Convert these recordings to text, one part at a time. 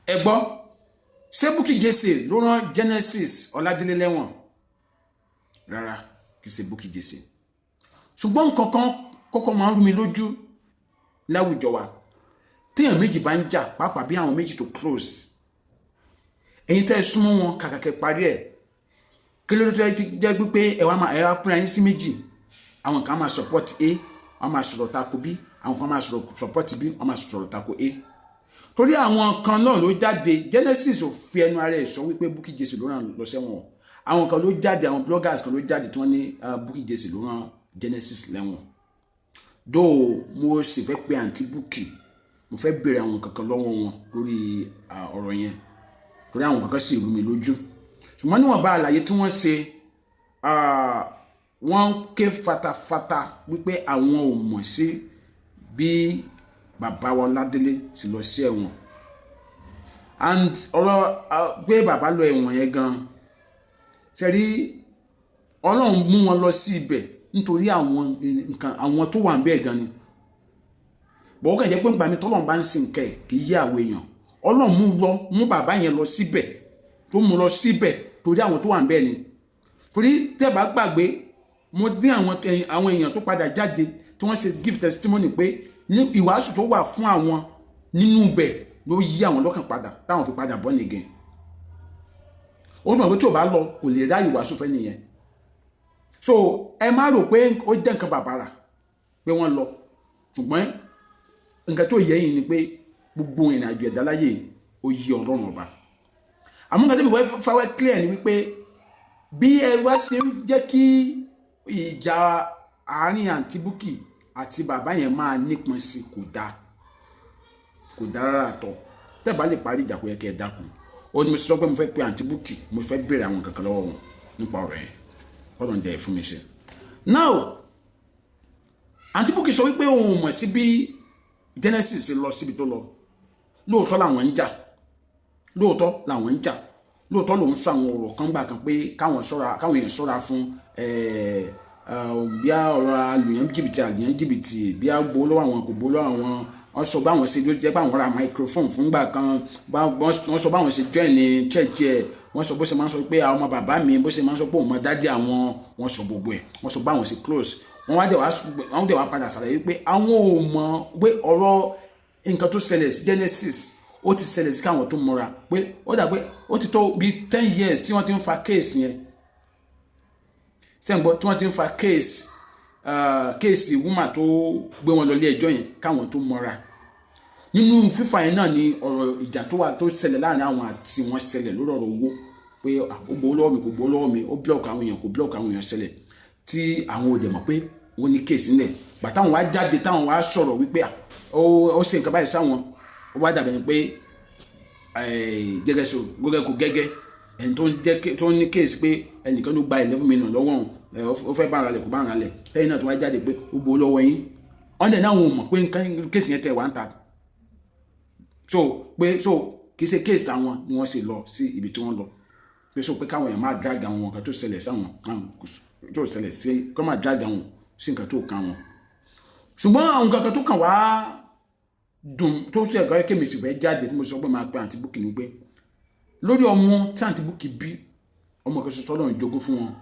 ẹ gbọ́ ṣé Bukky Jesse ló rán Genesis Ọládélé lẹ́wọ̀n rárá kì í ṣe Bukky Jesse ṣùgbọ́n nǹkan kan kọ́kọ́ máa ń rú mi lójú láwùjọ wa téèyàn méjì bá ń jà pàápàá bí àwọn méjì tó close ẹ̀yin tẹ́ ẹ súnmọ́ wọn kàkàkẹ́ parí ẹ̀ kí ló tó jẹ́ pé ẹ wá pínra yín sí méjì àwọn kan máa support A wọ́n máa sọ̀rọ̀ tako B àwọn kan máa support B wọ́n máa sọ̀rọ̀ tako A torí àwọn kan náà ló jáde Genesis ò fi ẹnu ara ẹ̀ sọ wípé Bukky Jesse ló rán lọ sẹ́wọ̀n àwọn kan ló jáde àwọn bloggers kan ló jáde tí wọ́n ní Bukky Jesse ló rán Genesis lẹ́wọ̀n dó mo sì fẹ́ pe àǹtí Bukky mo fẹ́ béèrè àwọn kankan lọ́wọ́ wọn lórí ọ̀rọ̀ yẹn torí àwọn kankan sì rú mi lójú ṣùgbọ́n níwọ̀n bá àlàyé tí wọ́n ṣe wọ́n ké fatafata wípé àwọn ò mọ̀ sí bí bàbá wa Ọládélé sì lọ sí ẹ̀wọ̀n and ọ̀rọ̀ pé bàbá lọ ẹ̀wọ̀n yẹn gan ṣe rí Ọlọ́run mú wọn lọ sí ibẹ̀ nítorí àwọn tó wà ń bẹ́ẹ̀ gan ni bọ̀wọ́ kàn jẹ́ pé ńgbà mi tọ́lọ́run bá ń sin nǹkan ẹ̀ kì í yé àwọn èèyàn Ọlọ́run mú bàbá yẹn lọ síbẹ̀ tó mú lọ síbẹ̀ torí àwọn tó wà ń bẹ́ẹ̀ ni torí tẹ́ bá gbàgbé mo dín àwọn èèyàn tó padà jáde tí wọ́n ṣe give testimony pé ní ìwàásù tó wà fún àwọn nínú ibẹ̀ ló yí àwọn lọ́kàn padà táwọn fi padà born again ó sì mọ̀ pé tí ò bá lọ kò lè ráyè ìwàásù fẹ́ nìyẹn so ẹ má rò pé ó jẹ́ nǹkan bàbàrà pé wọ́n lọ ṣùgbọ́n nǹkan tó yẹ yìí ni pé gbogbo ìrìnàjò ẹ̀dá láyé ó yí Ọlọ́run ọba àmọ́ nǹkan tí mo fẹ́ clear ni wípé bí ẹ wá ṣe ń jẹ́ kí ìjà àárín àǹtí Bukky àti bàbá yẹn máa nípọn sí kò dáa rárá tọ́ tẹ́ bá lè parí ìjà kó yẹ kí ẹ dákun ó ní mo sọ pé mo fẹ́ pe àǹtí Bukky mo fẹ́ béèrè àwọn kankan lọ́wọ́ wọn nípa ọ̀rọ̀ yẹn kọ́lọ̀ ń dẹ̀ fún mi ṣe. now àǹtí Bukky sọ wípé òun mọ̀ sí bí Genesis lọ síbi tó lọ lóòótọ́ làwọn ń jà lóòótọ́ lòun sọ àwọn ọ̀rọ̀ kan gbà kan pé káwọn èèyàn ṣọ́ra fún bí ọ̀rọ̀ àlùyàn jìbìtì bí a gbowó lọ́wọ́ àwọn kò gbowó lọ́wọ́ àwọn wọ́n sọ báwọn ṣe jẹ́ pé àwọn ra microphone fúngbà kan wọ́n sọ báwọn ṣe join ní church ẹ̀ wọ́n sọ bó ṣe máa ń sọ pé àwọn ọmọ bàbá mi bó ṣe máa ń sọ pé òun mọ dádì àwọn wọ́n sọ gbogbo ẹ̀ wọ́n sọ báwọn ṣe close wọ́n dẹ̀ wá padà ṣàlàyé pé àwọn ò mọ̀ pé ọ̀rọ̀ nǹkan tó ṣẹlẹ̀ sí Genesis ó ti ṣẹlẹ̀ sí káwọn tó mọ́ra pé ó dà pé ó ti tó bí 10 years tí wọ́n ti ń fa kéèsì yẹn sẹ́ǹgbọ́ tí wọ́n ti ń fa kéèsì woman tó gbé wọn lọ ilé ẹjọ́ yẹn káwọn tó mọ́ra nínú fífa yẹn náà ni ọ̀rọ̀ ìjà tó wà tó ṣẹlẹ̀ láàrin àwọn àti wọn ṣẹlẹ̀ lórí ọ̀rọ̀ owó pé ó gbowó lọ́wọ́ mi kò gbowó lọ́wọ́ mi ó blọ́ọ̀kì àwọn èèyàn kò blọ́ọ̀kì àwọn èèyàn ṣẹlẹ̀ tí àwọn ò dẹ̀ mọ̀ pé wọ́n ní kéèsì nílẹ̀ bàtàwọn wá jáde táwọn wá sọ̀rọ̀ wípé ó ṣe nǹkan báyìí sáwọn ó wá dàbẹ̀ ni pé gẹ́gẹ́ kò gẹ́gẹ́ ẹni tó ní kéèsì pé ẹnìkan ló gba 11 million lọ́wọ́ ó fẹ́ bá ara lẹ̀ kò bá ara lẹ̀ tẹ́yìn náà tó wá jáde pé ó gbowó lọ́wọ́ yín ọ̀dẹ̀ náà wọn mọ̀ pé kéèsì yẹn tẹ̀ wá ń ta so kì í ṣe kéèsì táwọn ni wọ́n ṣe lọ sí ibi tí wọ́n lọ pé so pé káwọn èèyàn máa drag àwọn nǹkan tó ṣẹlẹ̀ sáwọn tó ṣẹlẹ̀ sí kọ́ máa drag àwọn sí nǹkan tó kàn wọn ṣùgbọ́n àwọn nǹkan tó kàn wá dùn tó ṣe ẹ̀kọ́ kémi sì fẹ́ jáde tí mo sọ pé máa pe àǹtí Bukky ni pé lórí ọmọ tí àǹtí Bukky bí ọmọ kan ṣoṣo Ọlọ́run jogún fún wọn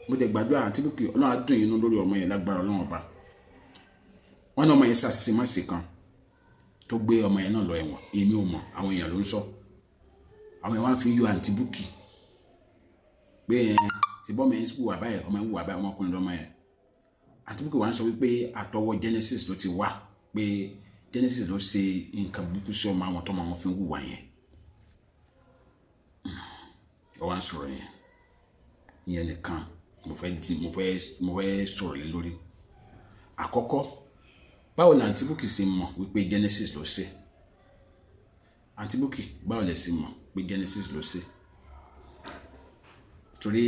mo dẹ̀ gbàdúrà àǹtí Bukky Ọlọ́run á dùn inú lórí ọmọ yẹn lágbára Ọlọ́run ọba wọn ní ọmọ yẹn ṣàṣìṣe má ṣe kan tó gbé ọmọ yẹn náà lọ ẹ̀wọ̀n èmi ò mọ̀ àwọn èèyàn ló ń sọ àwọn èèyàn wá fi yọ àǹtí Bukky pé ṣe bọ́ ọmọ yẹn wù wà báyẹn ọmọ yẹn wù wà báyẹn ọmọkùnrin lọ́mọ yẹn àǹtí Bukky wá ń sọ wípé àtọwọ́ Genesis ló ti wá pé Genesis ló ṣe nǹkan burúkú sí ọmọ àwọn tọ́mọ àwọn fi ń hùwà yẹn ó wá ń sọ̀rọ̀ yẹn ìyẹn nìkan mo fẹ́ sọ̀rọ̀ lé lórí àkọ́kọ́ báwo la àǹtí Bukky ṣe mọ̀ wípé Genesis ló ṣe àǹtí Bukky báwo lẹ ṣe mọ̀ pé Genesis ló ṣe torí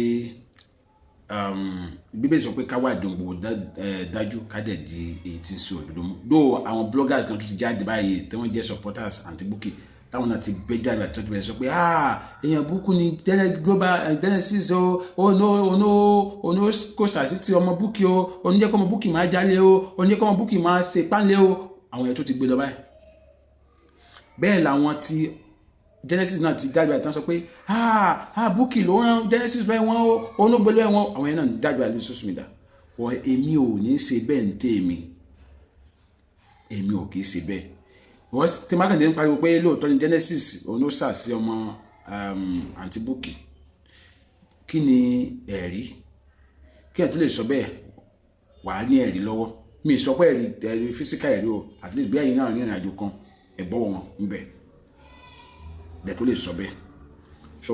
bíbélì sọ pé ká wá ìdùn gbogbo dájú ká dẹ̀ di èyí tí ń ṣe òdodo mú dó àwọn bloggers kan tó ti jáde báyìí tí wọ́n jẹ́ supporters àǹtí Bukky táwọn náà ti gbé jáde àti tọ́jú bẹ́ẹ̀ sọ pé èèyàn burúkú ni Genesis ono kò sàṣì tí ọmọ Bukky o oníjẹ́ kọ́ ọmọ Bukky máa jálé o oníjẹ́ kọ́ ọmọ Bukky máa ṣe pánlé o àwọn èèyàn tó ti gbé lọ báyìí bẹ́ẹ̀ làwọn tí Genesis náà ti dájú àìtàn sọ pé Bukky ló rán Genesis bẹ́ẹ̀ wọ́n onógbélé wọn àwọn yẹn náà dájú àìlú social media wọ́n èmi ò ní ṣe bẹ́ẹ̀ ń tẹ́ èmi ò kì í ṣe bẹ́ẹ̀ wọ́n ti mákàndé ń pariwo pé lóòótọ́ ni Genesis onóṣà sí ọmọ àǹtí Bukky kí ni ẹ̀rí kí ẹ̀ tó lè sọ bẹ́ẹ̀ wà á ní ẹ̀rí lọ́wọ́ mi sọ pé ẹ̀rí físíkà ẹ̀rí o at least bí ẹ̀yin náà ní ìrìn àjò kan ẹ̀gbọ́wọ́ wọn ń bẹ̀ dẹ̀ tó lè sọ bẹ́ẹ̀ so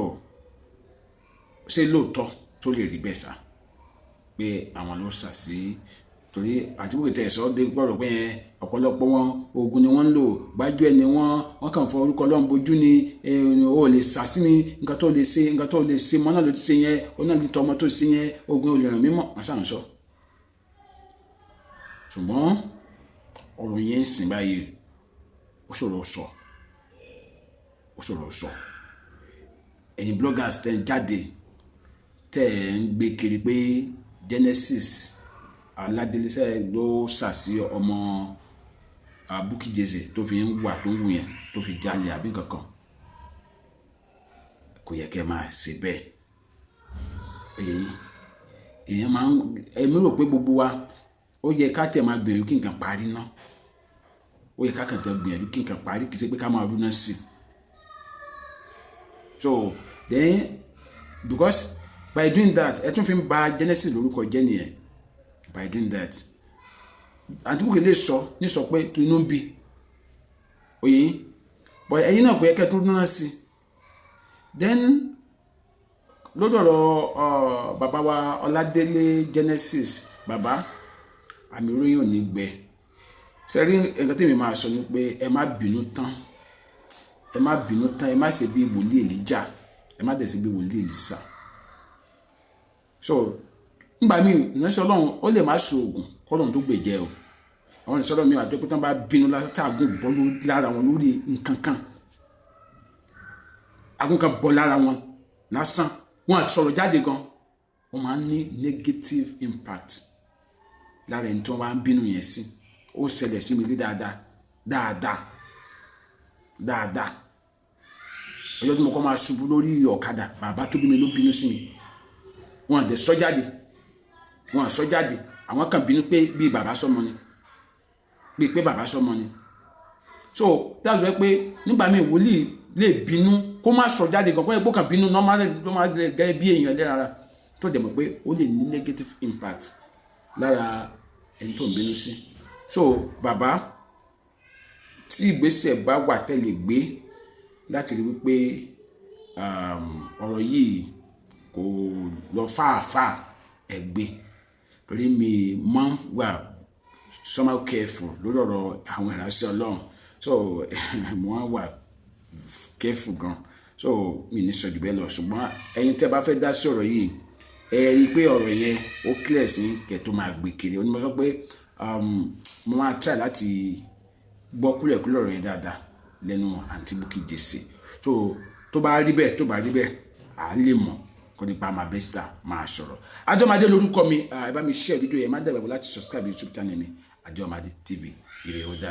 ṣé lóòótọ́ tó lè rí bẹ́ẹ̀ sá pé àwọn ló sà sí torí àti Bukky tẹ̀ sọ́ dé gbọ́dọ̀ pé ọ̀pọ̀lọpọ̀ wọn oògùn ni wọ́n ń lò gbájúẹ̀ ni wọ́n kàn fọ orúkọ Ọlọ́run bojú ni o lè sà sí mi nǹkan tó lè ṣe mọ́ náà ló ti ṣe yẹn ó náà lè tọ́ ọmọ tó ṣe yẹn oògùn olè ràn mí mọ́ wọ́n sàn sọ ṣùgbọ́n ọ̀rọ̀ yẹn ń sìn báyìí ó ṣòro sọ ẹ̀yin bloggers tẹ́ ń jáde tẹ́ ń gbé kiri pé Genesis aládélésẹ́ ló sàsí ọmọ Bukky Jesse tó fi ń wà tó ń wù yẹn tó fi jalè àbí kankan kò yẹ kẹ́ máa ṣe bẹ́ẹ̀ èèyàn máa ń ẹ̀mí rò pé gbogbo wa ó yẹ ká tẹ̀ máa gbìyànjú kí nǹkan parí ná ó yẹ ká kàn tẹ̀ gbìyànjú kí nǹkan parí kì í ṣe pé ká máa rúná sí i so then because by doing that ẹ tún fi ń ba Genesis lórúkọ jẹ́ nìyẹn by doing that àǹtí Bukky lè sọ ní sọ pé tó inú ń bí oyin but ẹ̀yin náà kò yẹ kẹ́ tó rúná sí i then lọ́dọ̀ ọ̀rọ̀ bàbá wa Ọládélé Genesis bàbá àmì oróyìn ò ní gbẹ sẹ́rí nǹkan tí mi máa sọ ni pé ẹ má bínú tán ẹ má ṣe bí wòlíì Èlíjà ẹ má dẹ̀ ṣe bí wòlíì Èlísà so nígbà míì ìránṣẹ́ Ọlọ́run ó lè má so oògùn kọ́lọ́run tó gbèjẹ́ o àwọn ìránṣẹ́ Ọlọ́run mi àjọ pé tán bá bínú látàgùn bọ́ lára wọn lórí nǹkan kan agún kan bọ́ lára wọn lásán wọn àti sọ̀rọ̀ jáde gan wọ́n máa ń ní negative impact lára ẹni tí wọ́n bá ń bínú yẹn sí ó ṣẹlẹ̀ sí mi rí dáadáa ọjọ́ tí mo kọ́ máa ṣubú lórí ọ̀kadà bàbá tó bí mi ló bínú sí mi wọn àdẹ sọ jáde àwọn kan bínú pé bí bàbá sọmọ ni bíi pé bàbá sọmọ ni so that's why pé nígbà míì wòlíì lè bínú kó má sọ jáde gan kó yẹ kó kàn bínú normal gẹ́gẹ́ bí èèyàn lẹ́rara tó dẹ̀ mọ̀ pé ó lè ní negative impact lára ẹni tó ń bínú sí so bàbá tí ìgbésẹ̀ bá wà tẹ́lẹ̀ gbé láti rí wípé ọ̀rọ̀ yìí kò lọ fàáfàá ẹgbẹ́ torí mi máa ń wà somehow careful lórí ọ̀rọ̀ àwọn ìránṣẹ́ Ọlọ́run so mo máa ń wà careful gan so mi ní sọ jù bẹ́ẹ̀ lọ ṣùgbọ́n ẹ̀yin tẹ́ bá fẹ́ dá sí ọ̀rọ̀ yìí ẹ rí i pé ọ̀rọ̀ yẹn ó clear sí kẹ́ tó máa gbé kiri onímọ̀ sọ pé mo máa try láti gbọ́ kúlẹ̀kúlẹ̀ ọ̀rọ̀ yẹn dáadáa lẹ́nu àǹtí Bukky Jesse so tó bá rí bẹ́ẹ̀ à lè mọ̀ kó nípa máa bẹ́ síta máa sọ̀rọ̀ Àjọmádé lórúkọ mi ẹ bá mi share fídíò yẹn má dàgbàgbọ́ láti subscribe YouTube channel mi Àjọmádé TV ire ó dá.